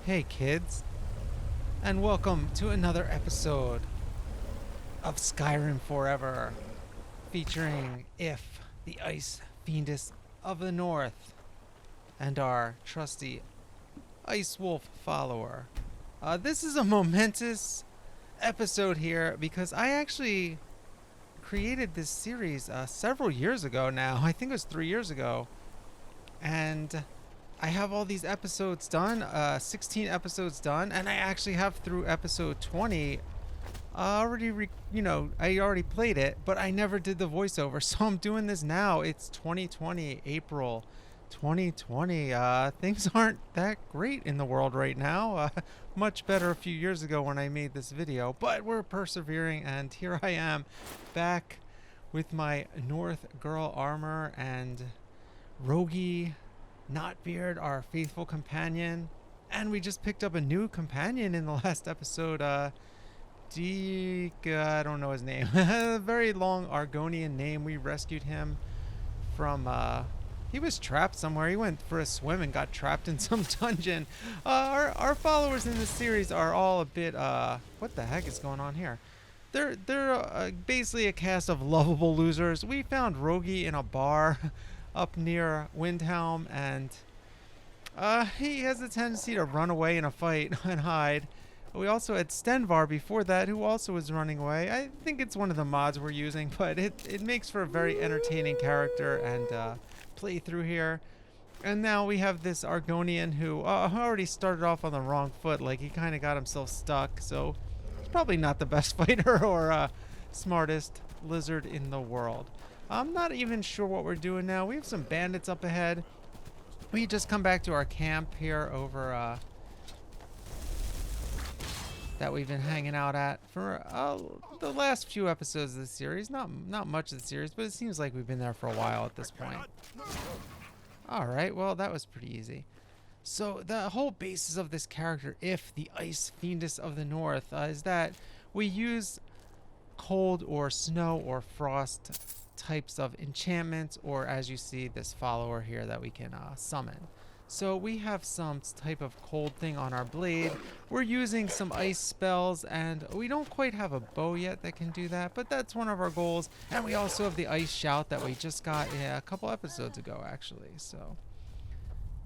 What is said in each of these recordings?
Hey kids, and welcome to another episode of Skyrim Forever, featuring IF the Ice Fiendess of the North and our trusty Ice Wolf follower. This is a momentous episode here because I actually created this series several years ago now. I think it was 3 years ago. And I have all these episodes done, 16 episodes done, and I actually have through episode 20 I already played it, but I never did the voiceover, so I'm doing this now. It's 2020, April 2020. Things aren't that great in the world right now. Much better a few years ago when I made this video, but we're persevering, and here I am back with my North Girl armor and Rogie Knotbeard, our faithful companion, and we just picked up a new companion in the last episode. I don't know his name. A very long Argonian name. We rescued him from. He was trapped somewhere. He went for a swim and got trapped in some dungeon. Our followers in this series are all a bit. What the heck is going on here? They're basically a cast of lovable losers. We found Rogie in a bar up near Windhelm, and he has a tendency to run away in a fight and hide. We also had Stenvar before that, who also was running away. I think it's one of the mods we're using, but it makes for a very entertaining character and playthrough here. And now we have this Argonian who already started off on the wrong foot, like he kind of got himself stuck, so he's probably not the best fighter or smartest lizard in the world. I'm not even sure what we're doing now. We have some bandits up ahead. We just come back to our camp here over that we've been hanging out at for the last few episodes of the series. Not much of the series, but it seems like we've been there for a while at this point. All right, well, that was pretty easy. So the whole basis of this character, IF the Ice Fiendess of the North, is that we use cold or snow or frost types of enchantments, or as you see, this follower here that we can summon. So we have some type of cold thing on our blade. We're using some ice spells, and we don't quite have a bow yet that can do that, but that's one of our goals. And we also have the ice shout that we just got a couple episodes ago, actually. So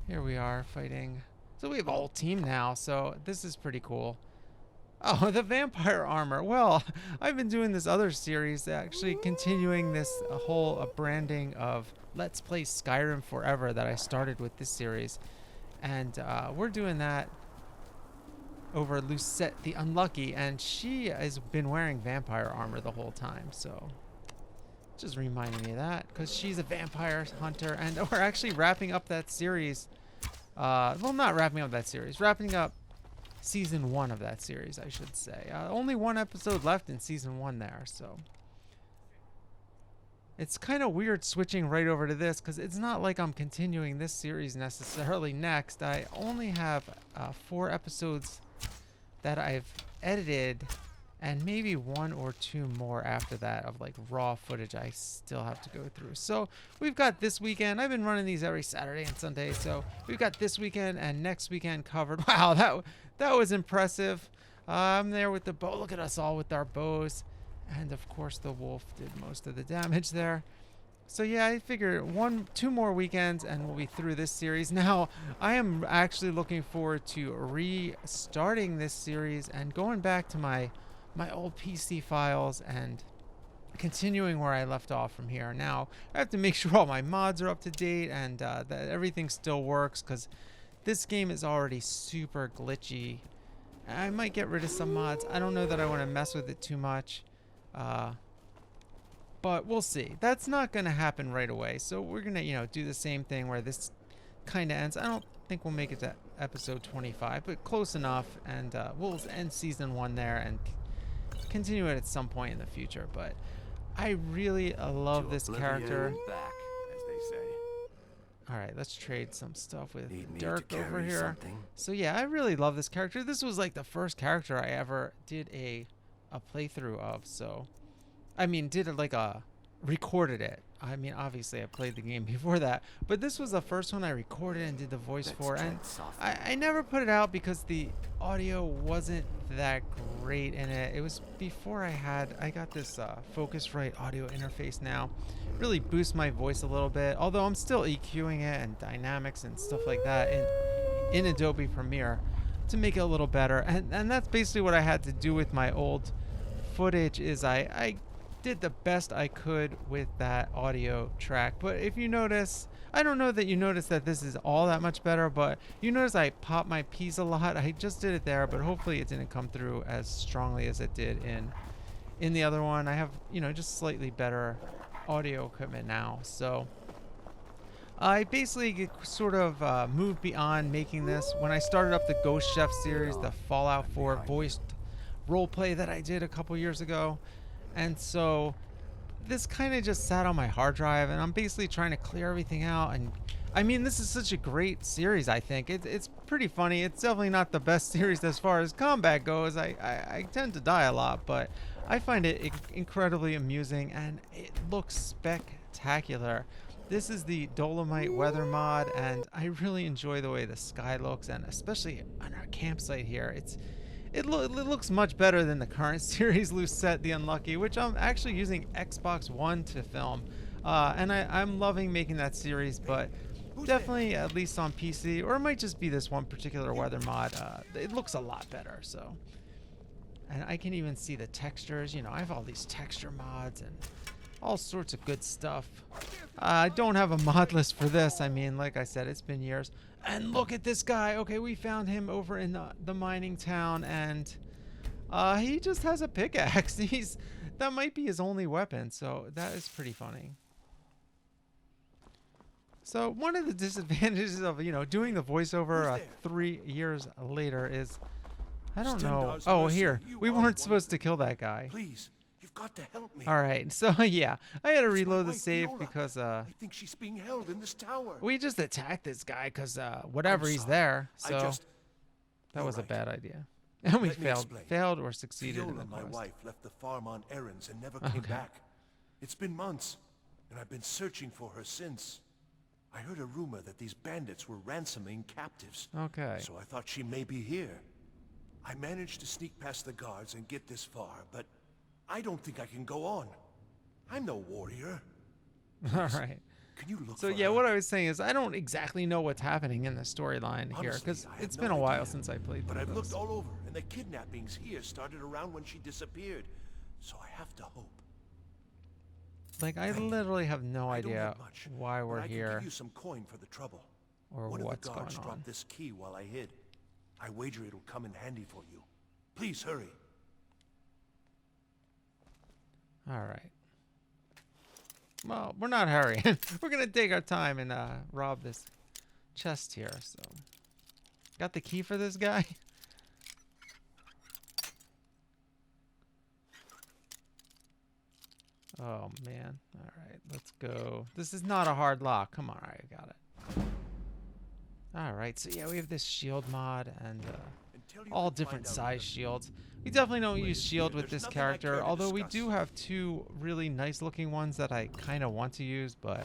here we are fighting. So we have a whole team now, so this is pretty cool. Oh, the vampire armor. Well, I've been doing this other series, actually continuing this whole branding of Let's Play Skyrim Forever that I started with this series. And we're doing that over Lucette the Unlucky, and she has been wearing vampire armor the whole time, so just reminding me of that, because she's a vampire hunter, and we're actually wrapping up that series. Well, not wrapping up that series, wrapping up season 1 of that series, I should say. Only one episode left in season 1 there, so it's kind of weird switching right over to this, because it's not like I'm continuing this series necessarily next. I only have 4 episodes that I've edited, and maybe 1 or 2 more after that of like raw footage I still have to go through. So we've got this weekend. I've been running these every Saturday and Sunday, so we've got this weekend and next weekend covered. Wow, that was impressive. I'm there with the bow. Look at us all with our bows. And of course the wolf did most of the damage there. So yeah, I figure 2 more weekends and we'll be through this series. Now, I am actually looking forward to restarting this series and going back to my old PC files and continuing where I left off from here. Now, I have to make sure all my mods are up to date and that everything still works, because this game is already super glitchy. I might get rid of some mods. I don't know that I want to mess with it too much. But we'll see. That's not going to happen right away. So we're going to, do the same thing where this kind of ends. I don't think we'll make it to episode 25, but close enough. And we'll end season 1 there and continue it at some point in the future. But I really love this character. Back, as they say. All right, let's trade some stuff with Dirk over here. So yeah, I really love this character. This was like the first character I ever did a playthrough of. So I mean, did it like recorded it. I mean, obviously I played the game before that, but this was the first one I recorded and did the voice for, and I never put it out because the audio wasn't that great in it. It was before I got this Focusrite audio interface now. Really boosts my voice a little bit, although I'm still EQing it and dynamics and stuff like that in Adobe Premiere to make it a little better. And that's basically what I had to do with my old footage. Is I did the best I could with that audio track. But if you notice, I don't know that you notice that this is all that much better, but you notice I pop my P's a lot. I just did it there, but hopefully it didn't come through as strongly as it did in the other one. I have, you know, just slightly better audio equipment now. So I basically sort of moved beyond making this. When I started up the Ghost Chef series, the Fallout 4 voiced roleplay that I did a couple years ago, and so this kind of just sat on my hard drive, and I'm basically trying to clear everything out. And I mean, this is such a great series. I think it's pretty funny. It's definitely not the best series as far as combat goes. I tend to die a lot, but I find it incredibly amusing, and it looks spectacular. This is the Dolomite weather mod, and I really enjoy the way the sky looks, and especially on our campsite here. It looks much better than the current series, Lucette the Unlucky, which I'm actually using Xbox One to film. And I'm loving making that series, but definitely at least on PC, or it might just be this one particular weather mod. It looks a lot better, so. And I can even see the textures. You know, I have all these texture mods and all sorts of good stuff. I don't have a mod list for this. I mean, like I said, it's been years. And look at this guy. Okay, we found him over in the mining town, and he just has a pickaxe. That might be his only weapon, so that is pretty funny. So one of the disadvantages of, you know, doing the voiceover 3 years later is, I don't know. Oh, here. We weren't supposed to kill that guy. Please, you've got to help me. All right. So yeah, I had to reload the save because I think she's being held in this tower. we just attacked this guy because whatever he's there. So that was a right. bad idea, and we Let me explain. failed or succeeded in Fiona, the my quest. wife, left the farm on errands and never came back. It's been months, and I've been searching for her since. I heard a rumor that these bandits were ransoming captives. Okay. So I thought she may be here. I managed to sneak past the guards and get this far, but I don't think I can go on. I'm no warrior. All right. Can you look So for yeah, her? what I was saying is I don't exactly know what's happening in the storyline here Honestly, because I have it's no been a while idea. since I played But through I've those. looked all over, and the kidnappings here started around when she disappeared. So I have to hope. Like, I literally have no I don't idea have much, why but we're I can here give you some coin for the trouble. or One what's of the guards going on. dropped this key while I hid. I wager it'll come in handy for you. Please hurry. All right. Well, we're not hurrying. We're going to take our time and rob this chest here. So, got the key for this guy? Oh, man. All right, let's go. This is not a hard lock. Come on. All right, I got it. All right, so yeah, we have this shield mod and all different size shields. We definitely don't use shield with this character, although we do have two really nice looking ones that I kind of want to use, but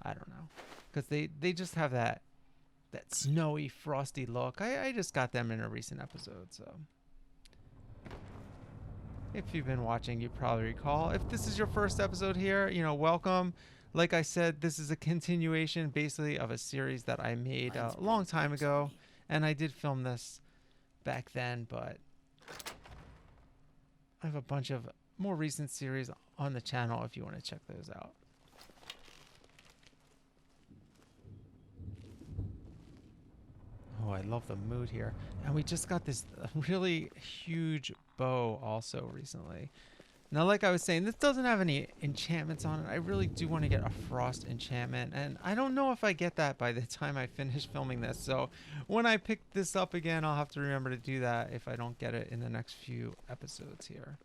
I don't know. Because they just have that snowy, frosty look. I just got them in a recent episode, so. If you've been watching, you probably recall. If this is your first episode here, you know, welcome. Like I said, this is a continuation basically of a series that I made a long time ago, and I did film this back then, but I have a bunch of more recent series on the channel if you want to check those out. Oh, I love the mood here. And we just got this really huge bow also recently. Now, like I was saying, this doesn't have any enchantments on it. I really do want to get a frost enchantment, and I don't know if I get that by the time I finish filming this. So when I pick this up again, I'll have to remember to do that if I don't get it in the next few episodes here.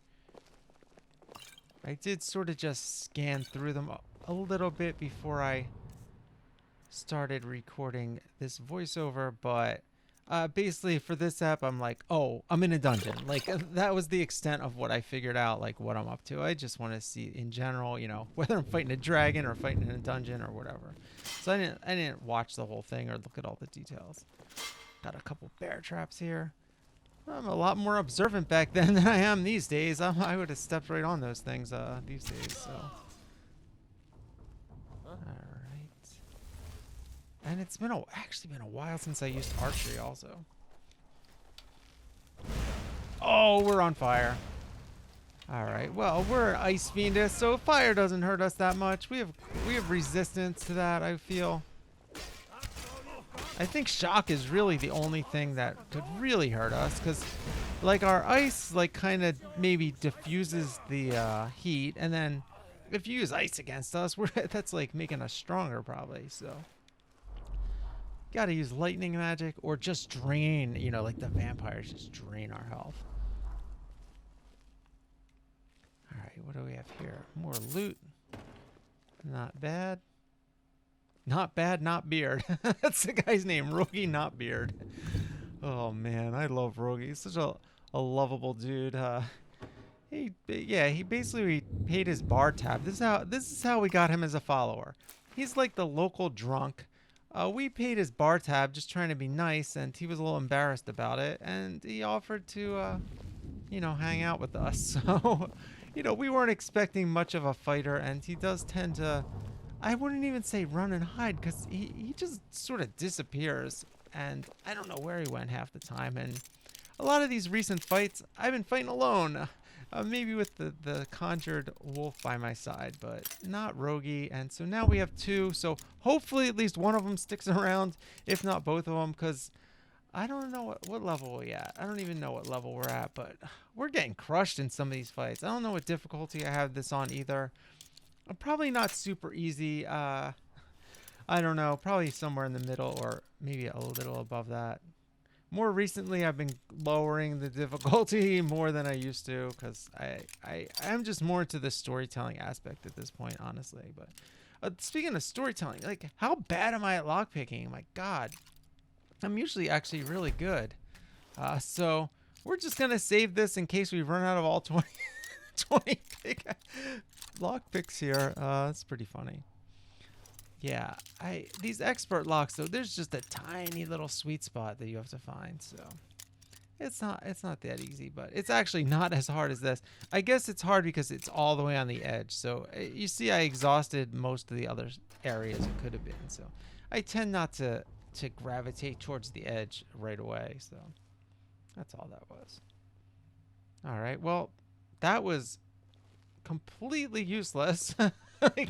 I did sort of just scan through them a little bit before I started recording this voiceover, but Basically for this app, I'm like, oh, I'm in a dungeon. Like that was the extent of what I figured out, like what I'm up to. I just want to see in general, you know, whether I'm fighting a dragon or fighting in a dungeon or whatever. So I didn't watch the whole thing or look at all the details. Got a couple bear traps here. I'm a lot more observant back then than I am these days. I would have stepped right on those things these days. So, all right. And it's been actually been a while since I used archery also. Oh, we're on fire. All right. Well, we're an Ice Fiendess, so fire doesn't hurt us that much. We have resistance to that, I feel. I think shock is really the only thing that could really hurt us, because like our ice like kind of maybe diffuses the heat, and then if you use ice against us, that's like making us stronger probably. So gotta use lightning magic or just drain, you know, like the vampires just drain our health. All right, what do we have here? More loot. Not bad. Not bad, not beard. That's the guy's name, Rogie Not Beard. Oh man, I love Rogie. He's such a lovable dude. He basically paid his bar tab. This is how we got him as a follower. He's like the local drunk. We paid his bar tab just trying to be nice, and he was a little embarrassed about it, and he offered to you know, hang out with us. So, you know, we weren't expecting much of a fighter, and he does tend to, I wouldn't even say run and hide, because he just sort of disappears, and I don't know where he went half the time. And a lot of these recent fights, I've been fighting alone, maybe with the conjured wolf by my side, but not Rogie. And so now we have two, so hopefully at least one of them sticks around, if not both of them, because I don't know what level we're at. I don't even know what level we're at, but we're getting crushed in some of these fights. I don't know what difficulty I have this on either. Probably not super easy. I don't know. Probably somewhere in the middle or maybe a little above that. More recently, I've been lowering the difficulty more than I used to, because I'm just more into the storytelling aspect at this point, honestly. But speaking of storytelling, like, how bad am I at lockpicking? My God. I'm usually actually really good. So we're just going to save this in case we run out of all 20 lockpicks here. That's pretty funny. Yeah, these expert locks though, there's just a tiny little sweet spot that you have to find. So it's not that easy, but it's actually not as hard as this. I guess it's hard because it's all the way on the edge. So you see, I exhausted most of the other areas it could have been. So I tend not to gravitate towards the edge right away. So that's all that was. All right, well, that was completely useless. Like,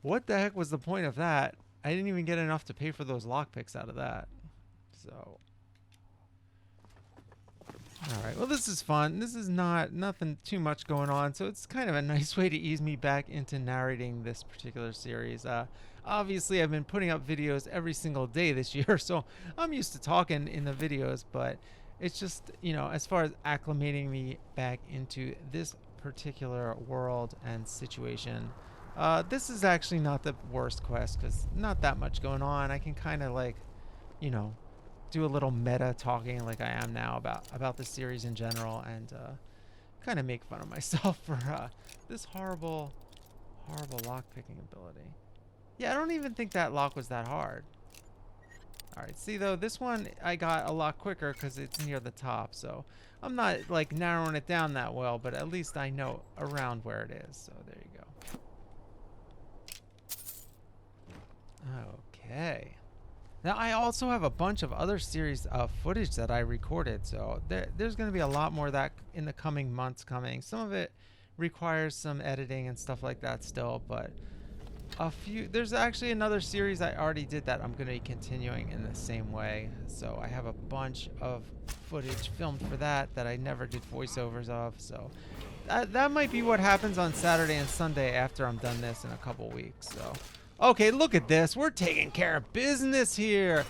what the heck was the point of that? I didn't even get enough to pay for those lockpicks out of that. So, all right. Well, this is fun. This is nothing too much going on, so it's kind of a nice way to ease me back into narrating this particular series. Obviously, I've been putting up videos every single day this year, so I'm used to talking in the videos, but it's just, you know, as far as acclimating me back into this particular world and situation, this is actually not the worst quest, because not that much going on. I can kind of, like, you know, do a little meta talking like I am now about the series in general, and kind of make fun of myself for this horrible lock-picking ability. Yeah, I don't even think that lock was that hard. All right, see though, this one I got a lot quicker because it's near the top, so I'm not like narrowing it down that well, but at least I know around where it is. So there you go. Okay. Now I also have a bunch of other series of footage that I recorded, so there's going to be a lot more of that in the coming months coming. Some of it requires some editing and stuff like that still, but there's actually another series I already did that I'm going to be continuing in the same way. So I have a bunch of footage filmed for that I never did voiceovers of. So that might be what happens on Saturday and Sunday after I'm done this in a couple weeks. So, okay, look at this. We're taking care of business here.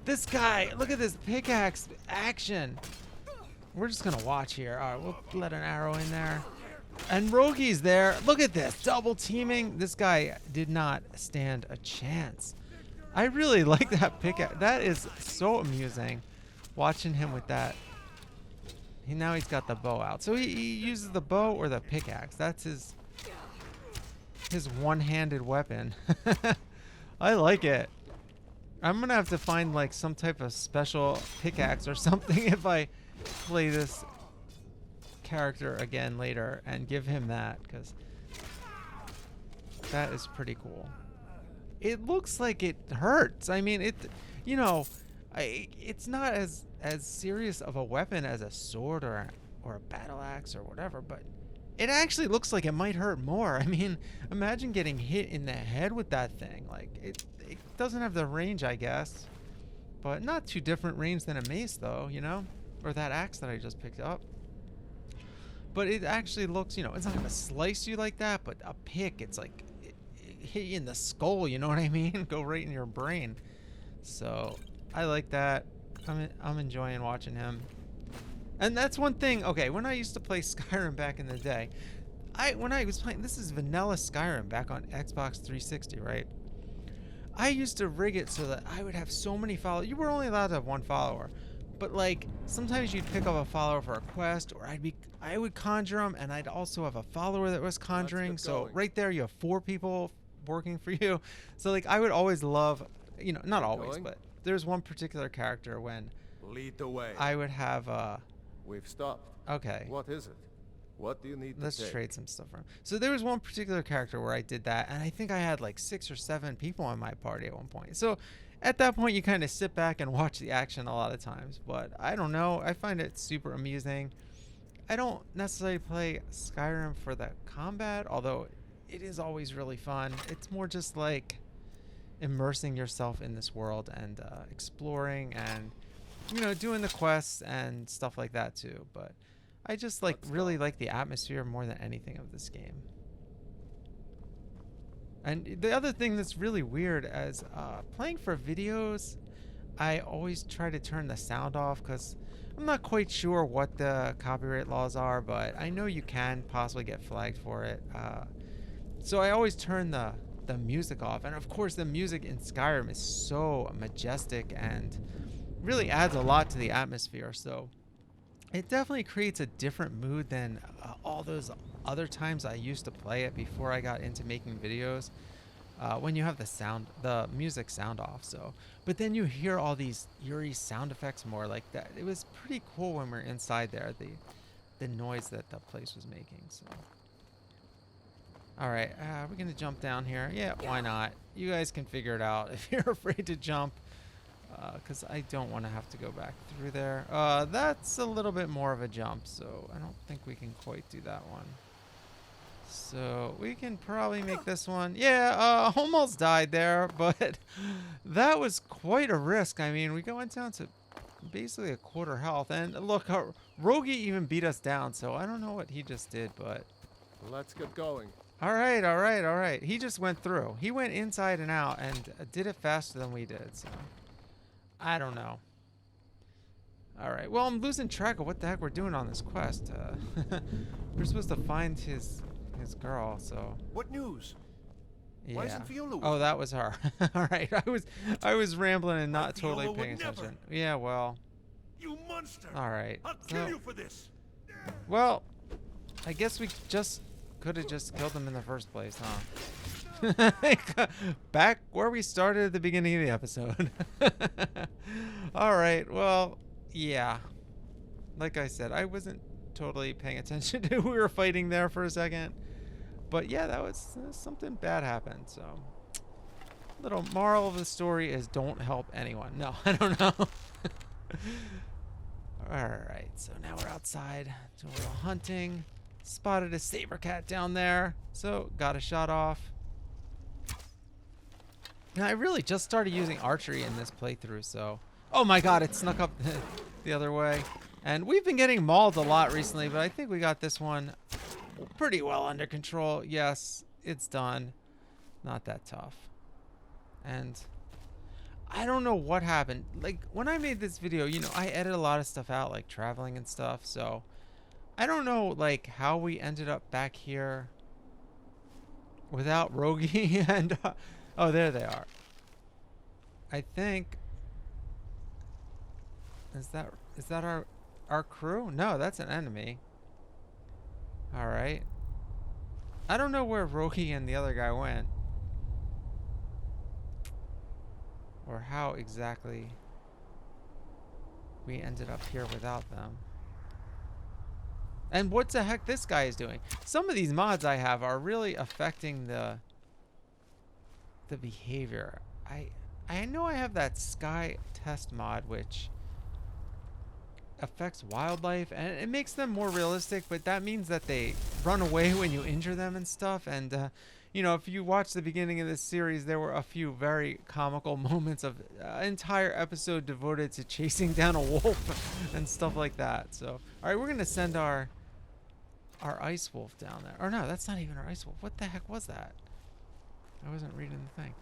This guy, look at this pickaxe action. We're just going to watch here. All right, we'll let an arrow in there. And Rogie's there. Look at this. Double teaming. This guy did not stand a chance. I really like that pickaxe. That is so amusing. Watching him with that. Now he's got the bow out. So he uses the bow or the pickaxe. That's his one-handed weapon. I like it. I'm gonna have to find like some type of special pickaxe or something if I play this character again later and give him that, because that is pretty cool. It looks like it hurts. I mean, it's not as serious of a weapon as a sword or a battle axe or whatever, but it actually looks like it might hurt more. I mean, imagine getting hit in the head with that thing. Like, it doesn't have the range, I guess, but not too different range than a mace, though, you know, or that axe that I just picked up. But it actually looks, it's not gonna slice you like that, but a pick, it's like it hit you in the skull, you know what I mean? Go right in your brain. So I like that. I'm enjoying watching him. And that's one thing. Okay, when I used to play Skyrim back in the day, when I was playing, this is vanilla Skyrim back on Xbox 360, right? I used to rig it so that I would have so many followers. You were only allowed to have one follower, but like sometimes you'd pick up a follower for a quest, or I would conjure them, and I'd also have a follower that was conjuring. So right there, you have 4 people working for you. So like I would always love, not always, but there's one particular character when lead the way. I would have We've stopped. Okay. What is it? What do you need Let's to take? trade some stuff from. So there was one particular character where I did that, and I think I had like 6 or 7 people in my party at one point. So at that point, you kind of sit back and watch the action a lot of times. But I don't know. I find it super amusing. I don't necessarily play Skyrim for the combat, although it is always really fun. It's more just like immersing yourself in this world and exploring and doing the quests and stuff like that too. But I just really like the atmosphere more than anything of this game. And the other thing that's really weird as playing for videos, I always try to turn the sound off because I'm not quite sure what the copyright laws are, but I know you can possibly get flagged for it. So I always turn the music off. And of course the music in Skyrim is so majestic and really adds a lot to the atmosphere. So it definitely creates a different mood than all those other times I used to play it before I got into making videos. When you have the music sound off. So, but then you hear all these eerie sound effects more like that. It was pretty cool when we're inside there, the noise that the place was making. So, all right, we're gonna jump down here. Yeah, why not? You guys can figure it out if you're afraid to jump. Because I don't want to have to go back through there. That's a little bit more of a jump, so I don't think we can quite do that one. So we can probably make this one. Yeah, almost died there, but that was quite a risk. I mean, we went down to basically a quarter health, and look, Rogi even beat us down, so I don't know what he just did, but... Let's get going. All right. He just went through. He went inside and out and did it faster than we did, so... I don't know. All right. Well, I'm losing track of what the heck we're doing on this quest. We're supposed to find his girl. So. What news? Yeah. Why isn't Viola? Oh, that was her. All right. I was rambling and not totally Viola paying would never. attention. Yeah. Well. You monster! All right. I'll kill you for this. Well, I guess we could have just killed him in the first place, huh? Back where we started at the beginning of the episode. All right, well, yeah, like I said, I wasn't totally paying attention to who we were fighting there for a second, but yeah, that was something bad happened. So little moral of the story is don't help anyone. No, I don't know. All right, so now we're outside doing a little hunting. Spotted a saber cat down there, so got a shot off. Now, I really just started using archery in this playthrough, so... Oh my god, it snuck up the other way. And we've been getting mauled a lot recently, but I think we got this one pretty well under control. Yes, it's done. Not that tough. And I don't know what happened. Like, when I made this video, I edit a lot of stuff out, like traveling and stuff, so... I don't know, like, how we ended up back here without Rogi and... oh, there they are. I think... Is that our crew? No, that's an enemy. All right. I don't know where Rogi and the other guy went, or how exactly we ended up here without them. And what the heck this guy is doing? Some of these mods I have are really affecting the behavior. I know I have that Sky test mod which affects wildlife and it makes them more realistic, but that means that they run away when you injure them and stuff. And you know, if you watch the beginning of this series, there were a few very comical moments of entire episode devoted to chasing down a wolf and stuff like that. So, all right, we're gonna send our ice wolf down there. Or no, that's not even our ice wolf. What the heck was that? I wasn't reading the thing.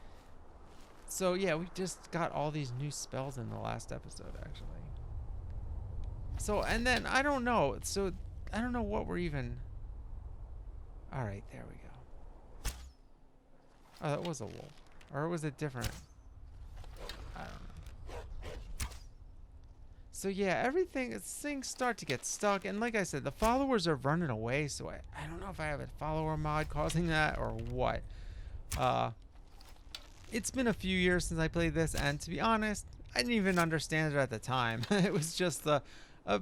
So yeah, we just got all these new spells in the last episode, actually. So, and then I don't know. So I don't know what we're even. All right, there we go. Oh, that was a wolf, or was it different? I don't know. So yeah, things start to get stuck, and like I said, the followers are running away. So I don't know if I have a follower mod causing that or what. It's been a few years since I played this, and to be honest, I didn't even understand it at the time. It was just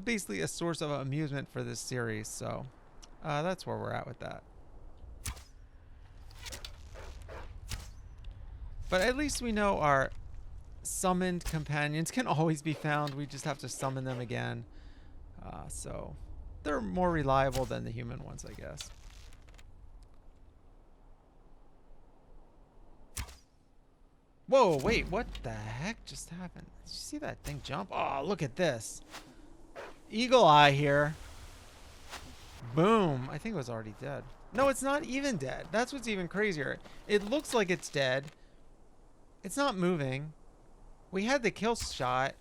basically a source of amusement for this series, so that's where we're at with that. But at least we know our summoned companions can always be found. We just have to summon them again. So they're more reliable than the human ones, I guess. Whoa, wait, what the heck just happened? Did you see that thing jump? Oh, look at this. Eagle eye here. Boom. I think it was already dead. No, it's not even dead. That's what's even crazier. It looks like it's dead. It's not moving. We had the kill shot,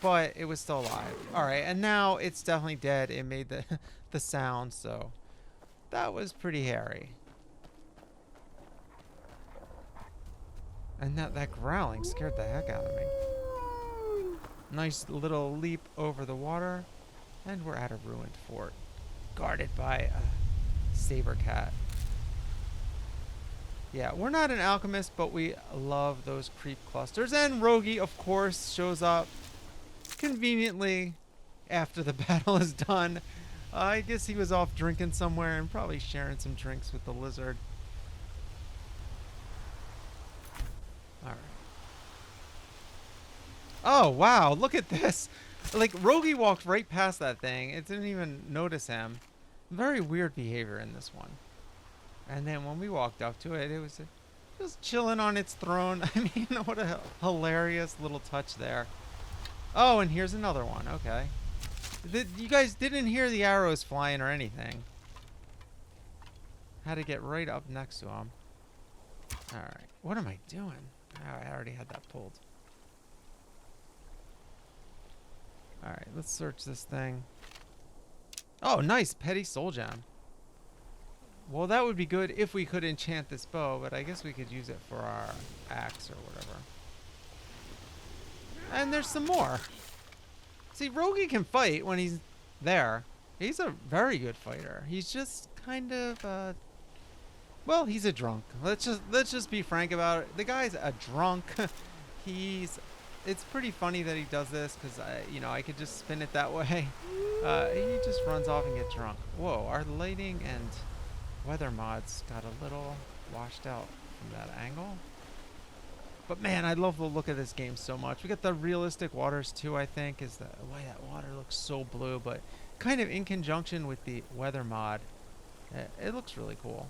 but it was still alive. All right, and now it's definitely dead. It made the sound, so that was pretty hairy. And that growling scared the heck out of me. Nice little leap over the water, and we're at a ruined fort, guarded by a saber cat. Yeah, we're not an alchemist, but we love those creep clusters. And Rogi, of course, shows up conveniently after the battle is done. I guess he was off drinking somewhere and probably sharing some drinks with the lizard. All right. Oh, wow, look at this. Like, Rogi walked right past that thing. It didn't even notice him. Very weird behavior in this one. And then when we walked up to it, it was just chilling on its throne. I mean, what a hilarious little touch there. Oh, and here's another one. Okay. You guys didn't hear the arrows flying or anything. Had to get right up next to him. All right. What am I doing? Oh, I already had that pulled. All right. Let's search this thing. Oh, nice. Petty soul gem. Well, that would be good if we could enchant this bow, but I guess we could use it for our axe or whatever. And there's some more. See, Rogi can fight when he's there. He's a very good fighter. He's just kind of, well, he's a drunk. Let's just be frank about it. The guy's a drunk. It's pretty funny that he does this because I could just spin it that way. He just runs off and gets drunk. Whoa, our lighting and weather mods got a little washed out from that angle. But man, I love the look of this game so much. We got the realistic waters too, I think, is the way that water looks so blue, but kind of in conjunction with the weather mod, it looks really cool.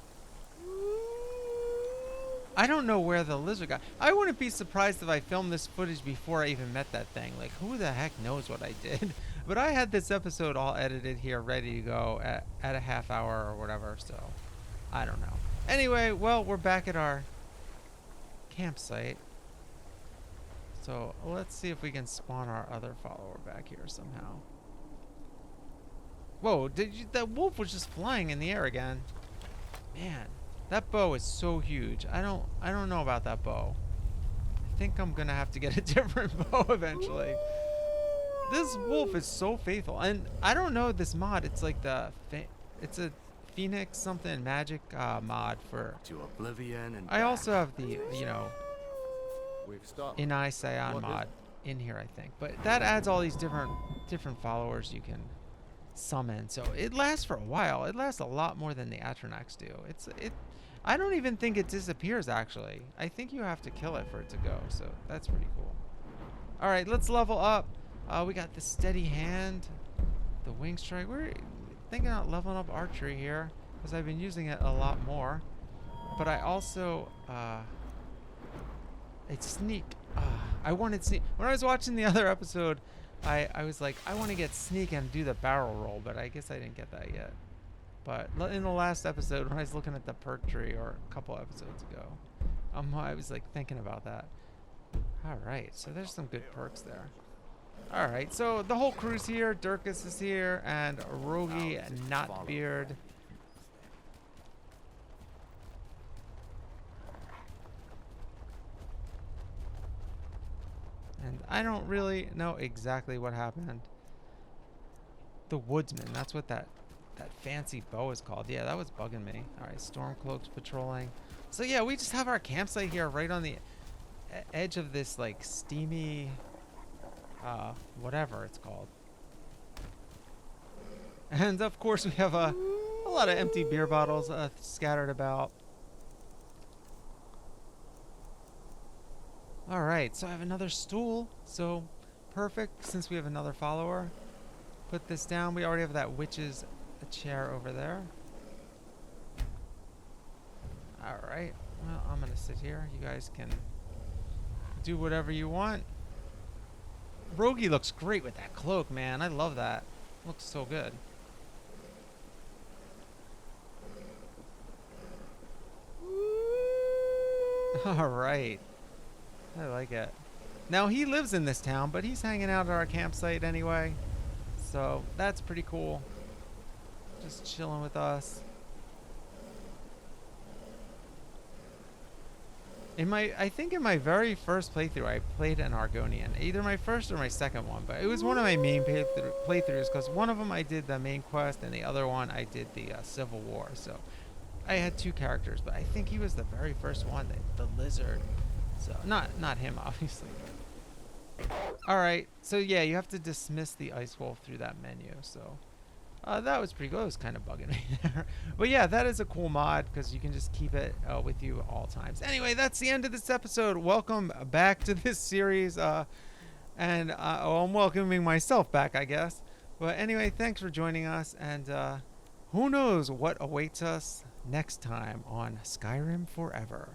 I don't know where the lizard got. I wouldn't be surprised if I filmed this footage before I even met that thing. Like, who the heck knows what I did? But I had this episode all edited here, ready to go at a half hour or whatever, so I don't know. Anyway, well, we're back at our campsite. So let's see if we can spawn our other follower back here somehow. Whoa, that wolf was just flying in the air again. Man, that bow is so huge. I don't know about that bow. I think I'm gonna have to get a different bow eventually. This wolf is so faithful, and I don't know this mod. It's like it's a Phoenix something magic mod for. To oblivion and I also have the We've stopped. Inai Scion What is mod in here, I think, but that adds all these different followers you can summon, so it lasts for a while. It lasts a lot more than the Atronax do. I don't even think it disappears, actually. I think you have to kill it for it to go, so that's pretty cool. All right, let's level up. We got the steady hand, the wing strike. We're thinking about leveling up archery here because I've been using it a lot more, but I also it's sneak. I wanted sneak. When I was watching the other episode, I was like, I want to get sneak and do the barrel roll, but I guess I didn't get that yet. But in the last episode, when I was looking at the perk tree, or a couple episodes ago, I was like thinking about that. All right, so there's some good perks there. All right, so the whole crew's here. Durkus is here, and Rogi Knotbeard. And I don't really know exactly what happened. The Woodsman, that's what that fancy bow is called. Yeah, that was bugging me. All right, Stormcloak's patrolling. So yeah, we just have our campsite here right on the edge of this like steamy, whatever it's called. And of course we have a lot of empty beer bottles scattered about. All right, so I have another stool. So perfect, since we have another follower. Put this down. We already have that witch's chair over there. All right, well, I'm gonna sit here. You guys can do whatever you want. Rogi looks great with that cloak, man. I love that. Looks so good. All right. I like it. Now, he lives in this town, but he's hanging out at our campsite anyway. So, that's pretty cool. Just chilling with us. I think in my very first playthrough, I played an Argonian. Either my first or my second one, but it was one of my main playthroughs because one of them I did the main quest and the other one I did the Civil War. So I had two characters, but I think he was the very first one, the lizard. So not him, obviously. All right, so yeah, you have to dismiss the ice wolf through that menu. So that was pretty good. It was kind of bugging me there. But yeah, that is a cool mod because you can just keep it with you at all times. Anyway, that's the end of this episode. Welcome back to this series. And I'm welcoming myself back, I guess. But anyway, thanks for joining us. And who knows what awaits us next time on Skyrim Forever.